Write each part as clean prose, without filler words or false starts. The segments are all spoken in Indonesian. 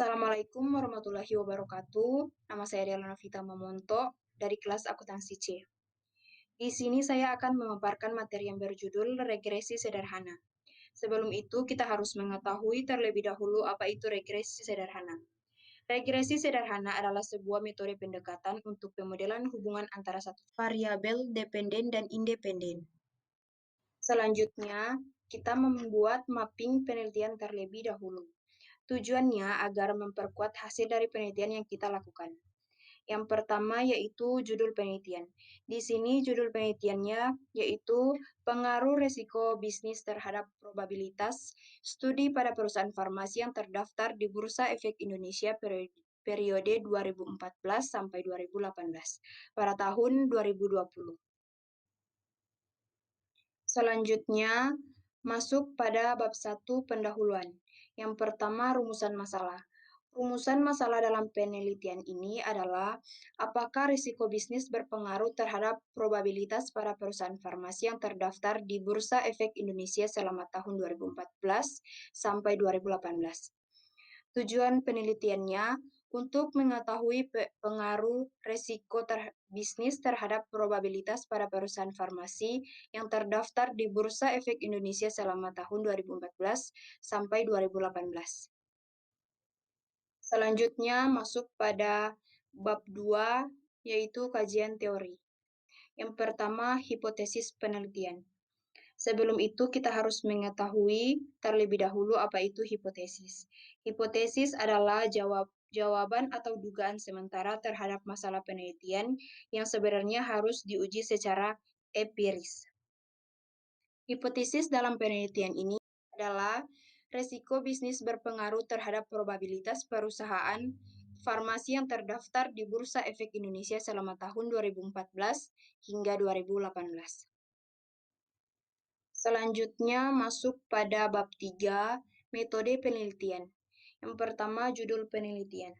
Assalamualaikum warahmatullahi wabarakatuh. Nama saya Dela Novita Mamonto dari kelas akuntansi C. Di sini saya akan memaparkan materi yang berjudul regresi sederhana. Sebelum itu, kita harus mengetahui terlebih dahulu apa itu regresi sederhana. Regresi sederhana adalah sebuah metode pendekatan untuk pemodelan hubungan antara satu variabel dependen dan independen. Selanjutnya, kita membuat mapping penelitian terlebih dahulu. Tujuannya agar memperkuat hasil dari penelitian yang kita lakukan. Yang pertama yaitu judul penelitian. Di sini judul penelitiannya yaitu pengaruh resiko bisnis terhadap probabilitas studi pada perusahaan farmasi yang terdaftar di Bursa Efek Indonesia periode 2014 sampai 2018 pada tahun 2020. Selanjutnya, masuk pada bab 1 pendahuluan. Yang pertama, rumusan masalah. Rumusan masalah dalam penelitian ini adalah apakah risiko bisnis berpengaruh terhadap probabilitas para perusahaan farmasi yang terdaftar di Bursa Efek Indonesia selama tahun 2014 sampai 2018. Tujuan penelitiannya untuk mengetahui pengaruh risiko bisnis terhadap probabilitas para perusahaan farmasi yang terdaftar di Bursa Efek Indonesia selama tahun 2014 sampai 2018. Selanjutnya masuk pada bab 2, yaitu kajian teori. Yang pertama, hipotesis penelitian. Sebelum itu, kita harus mengetahui terlebih dahulu apa itu hipotesis. Hipotesis adalah jawaban atau dugaan sementara terhadap masalah penelitian yang sebenarnya harus diuji secara empiris. Hipotesis dalam penelitian ini adalah resiko bisnis berpengaruh terhadap probabilitas perusahaan farmasi yang terdaftar di Bursa Efek Indonesia selama tahun 2014 hingga 2018. Selanjutnya masuk pada bab 3, metode penelitian. Yang pertama, judul penelitian.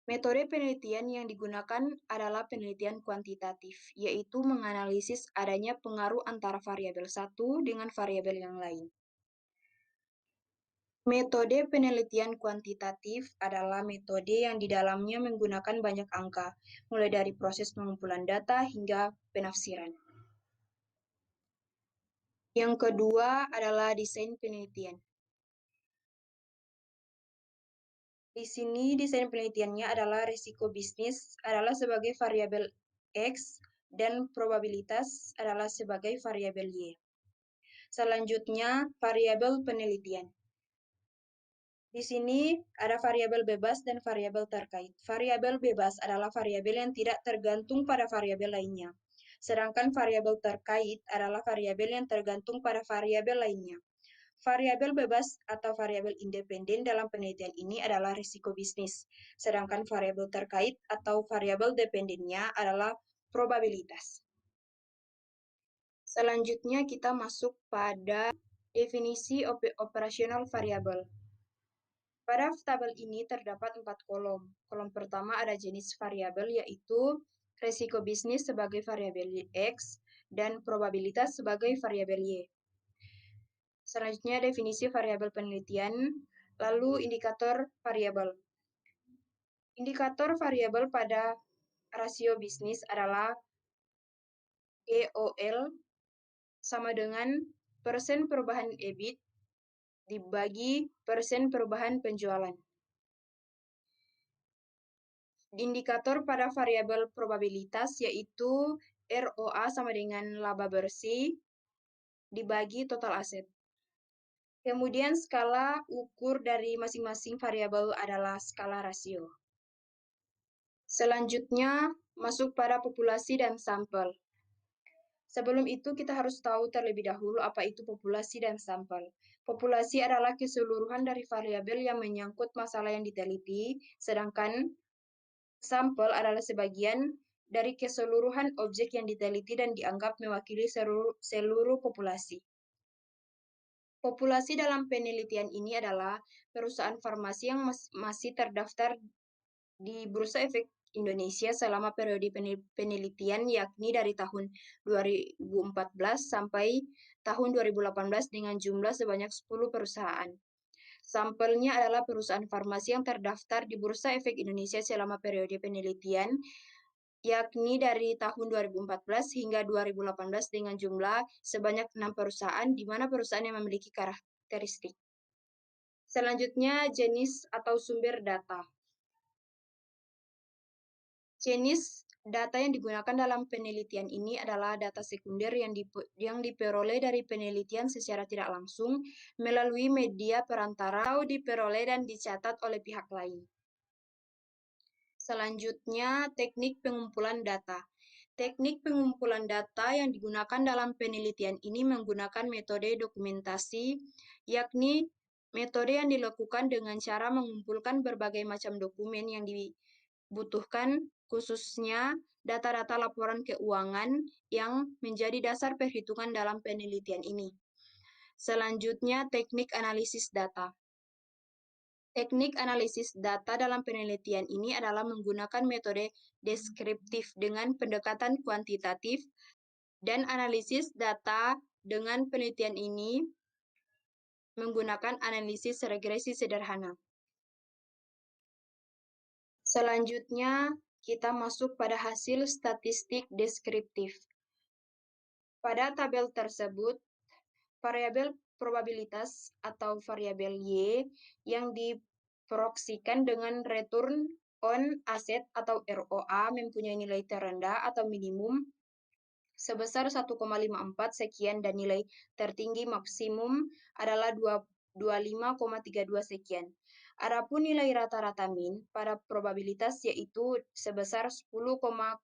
Metode penelitian yang digunakan adalah penelitian kuantitatif, yaitu menganalisis adanya pengaruh antara variabel satu dengan variabel yang lain. Metode penelitian kuantitatif adalah metode yang di dalamnya menggunakan banyak angka, mulai dari proses pengumpulan data hingga penafsiran. Yang kedua adalah desain penelitian. Di sini desain penelitiannya adalah risiko bisnis adalah sebagai variabel X dan probabilitas adalah sebagai variabel Y. Selanjutnya, variabel penelitian. Di sini ada variabel bebas dan variabel terkait. Variabel bebas adalah variabel yang tidak tergantung pada variabel lainnya. Sedangkan variabel terkait adalah variabel yang tergantung pada variabel lainnya. Variabel bebas atau variabel independen dalam penelitian ini adalah risiko bisnis, sedangkan variabel terkait atau variabel dependennya adalah probabilitas. Selanjutnya kita masuk pada definisi operasional variabel. Pada tabel ini terdapat 4 kolom. Kolom pertama ada jenis variabel yaitu risiko bisnis sebagai variabel X dan probabilitas sebagai variabel Y. Selanjutnya definisi variabel penelitian, lalu indikator variabel. Indikator variabel pada rasio bisnis adalah GOL sama dengan persen perubahan EBIT dibagi persen perubahan penjualan. Indikator pada variabel probabilitas yaitu ROA sama dengan laba bersih dibagi total aset. Kemudian skala ukur dari masing-masing variabel adalah skala rasio. Selanjutnya masuk pada populasi dan sampel. Sebelum itu kita harus tahu terlebih dahulu apa itu populasi dan sampel. Populasi adalah keseluruhan dari variabel yang menyangkut masalah yang diteliti, sedangkan sampel adalah sebagian dari keseluruhan objek yang diteliti dan dianggap mewakili seluruh populasi. Populasi dalam penelitian ini adalah perusahaan farmasi yang masih terdaftar di Bursa Efek Indonesia selama periode penelitian yakni dari tahun 2014 sampai tahun 2018 dengan jumlah sebanyak 10 perusahaan. Sampelnya adalah perusahaan farmasi yang terdaftar di Bursa Efek Indonesia selama periode penelitian, yakni dari tahun 2014 hingga 2018 dengan jumlah sebanyak 6 perusahaan, di mana perusahaan yang memiliki karakteristik. Selanjutnya, jenis atau sumber data. Jenis data yang digunakan dalam penelitian ini adalah data sekunder yang diperoleh dari penelitian secara tidak langsung melalui media perantara atau diperoleh dan dicatat oleh pihak lain. Selanjutnya, teknik pengumpulan data. Teknik pengumpulan data yang digunakan dalam penelitian ini menggunakan metode dokumentasi, yakni metode yang dilakukan dengan cara mengumpulkan berbagai macam dokumen yang dibutuhkan, khususnya data-data laporan keuangan yang menjadi dasar perhitungan dalam penelitian ini. Selanjutnya, teknik analisis data. Teknik analisis data dalam penelitian ini adalah menggunakan metode deskriptif dengan pendekatan kuantitatif, dan analisis data dengan penelitian ini menggunakan analisis regresi sederhana. Selanjutnya, kita masuk pada hasil statistik deskriptif. Pada tabel tersebut, variabel probabilitas atau variabel Y yang diproksikan dengan return on asset atau ROA mempunyai nilai terendah atau minimum sebesar 1,54 sekian dan nilai tertinggi maksimum adalah 25,32 sekian. Adapun nilai rata-rata min pada probabilitas yaitu sebesar 10,03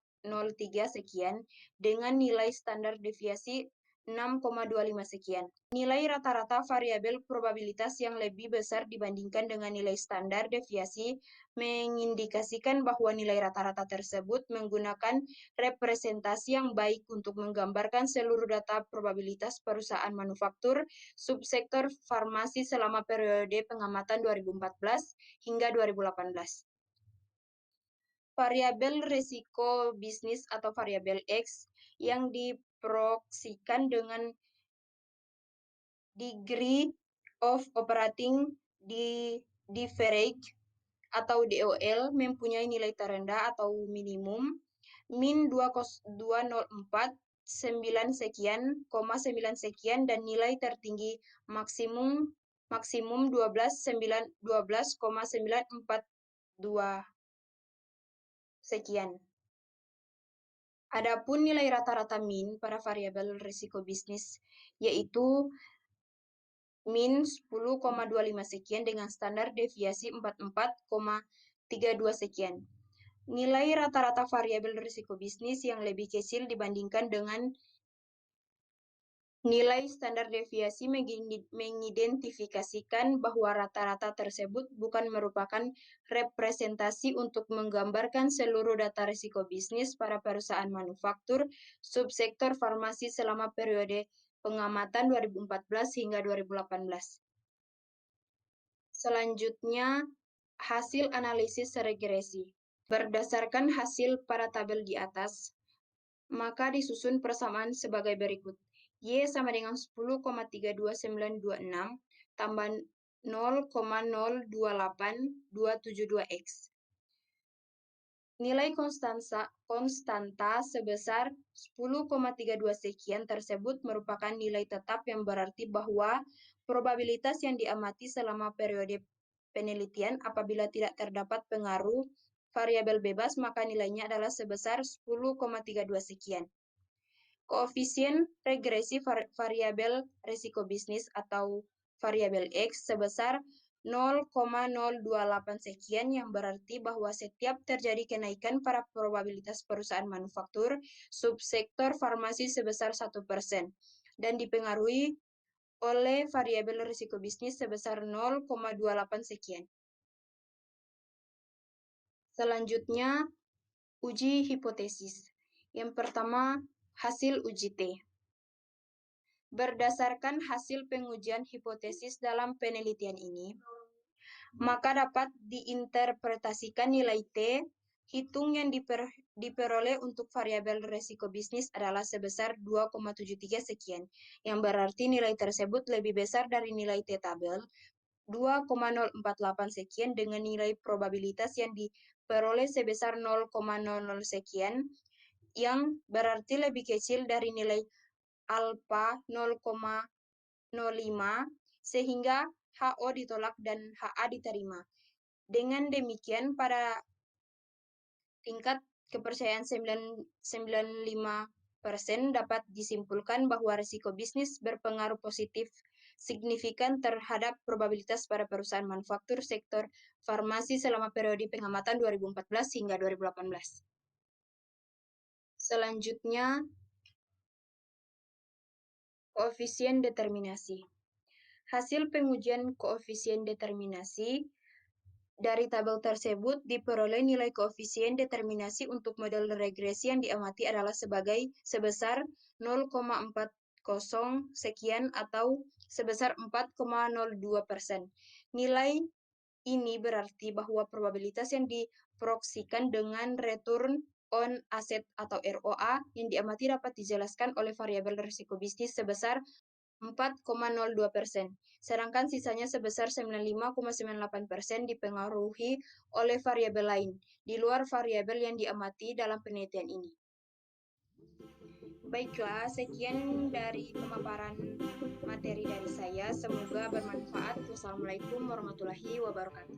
sekian dengan nilai standar deviasi 6,25 sekian. Nilai rata-rata variabel probabilitas yang lebih besar dibandingkan dengan nilai standar deviasi mengindikasikan bahwa nilai rata-rata tersebut menggunakan representasi yang baik untuk menggambarkan seluruh data probabilitas perusahaan manufaktur subsektor farmasi selama periode pengamatan 2014 hingga 2018. Variabel risiko bisnis atau variabel X yang diproksikan dengan degree of operating leverage atau DOL mempunyai nilai terendah atau minimum min 204,9 sekian, 9 sekian dan nilai tertinggi maksimum 12,942 sekian. Adapun nilai rata-rata min pada variabel risiko bisnis yaitu min 10,25 sekian dengan standar deviasi 44,32 sekian. Nilai rata-rata variabel risiko bisnis yang lebih kecil dibandingkan dengan nilai standar deviasi mengidentifikasikan bahwa rata-rata tersebut bukan merupakan representasi untuk menggambarkan seluruh data risiko bisnis para perusahaan manufaktur subsektor farmasi selama periode pengamatan 2014 hingga 2018. Selanjutnya, hasil analisis regresi. Berdasarkan hasil pada tabel di atas, maka disusun persamaan sebagai berikut. Y sama dengan 10,32926 tambah 0,028272X. Nilai konstanta sebesar 10,32 sekian tersebut merupakan nilai tetap yang berarti bahwa probabilitas yang diamati selama periode penelitian apabila tidak terdapat pengaruh variabel bebas, maka nilainya adalah sebesar 10,32 sekian. Koefisien regresi variabel risiko bisnis atau variabel X sebesar 0,028 sekian yang berarti bahwa setiap terjadi kenaikan pada probabilitas perusahaan manufaktur subsektor farmasi sebesar 1% dan dipengaruhi oleh variabel risiko bisnis sebesar 0,28 sekian. Selanjutnya, uji hipotesis. Yang pertama, hasil uji T. Berdasarkan hasil pengujian hipotesis dalam penelitian ini, maka dapat diinterpretasikan nilai T hitung yang diperoleh untuk variabel risiko bisnis adalah sebesar 2,73 sekian, yang berarti nilai tersebut lebih besar dari nilai T tabel 2,048 sekian dengan nilai probabilitas yang diperoleh sebesar 0,00 sekian, yang berarti lebih kecil dari nilai alfa 0,05, sehingga HO ditolak dan HA diterima. Dengan demikian, pada tingkat kepercayaan 95% dapat disimpulkan bahwa risiko bisnis berpengaruh positif signifikan terhadap probabilitas pada perusahaan manufaktur sektor farmasi selama periode pengamatan 2014 hingga 2018. Selanjutnya, koefisien determinasi. Hasil pengujian koefisien determinasi dari tabel tersebut diperoleh nilai koefisien determinasi untuk model regresi yang diamati adalah sebesar 0,40 sekian atau sebesar 4,02%. Nilai ini berarti bahwa probabilitas yang diproyeksikan dengan return on asset atau ROA yang diamati dapat dijelaskan oleh variabel risiko bisnis sebesar 4,02%, sedangkan sisanya sebesar 95,98% dipengaruhi oleh variabel lain, di luar variabel yang diamati dalam penelitian ini. Baiklah, sekian dari pemaparan materi dari saya. Semoga bermanfaat. Wassalamualaikum warahmatullahi wabarakatuh.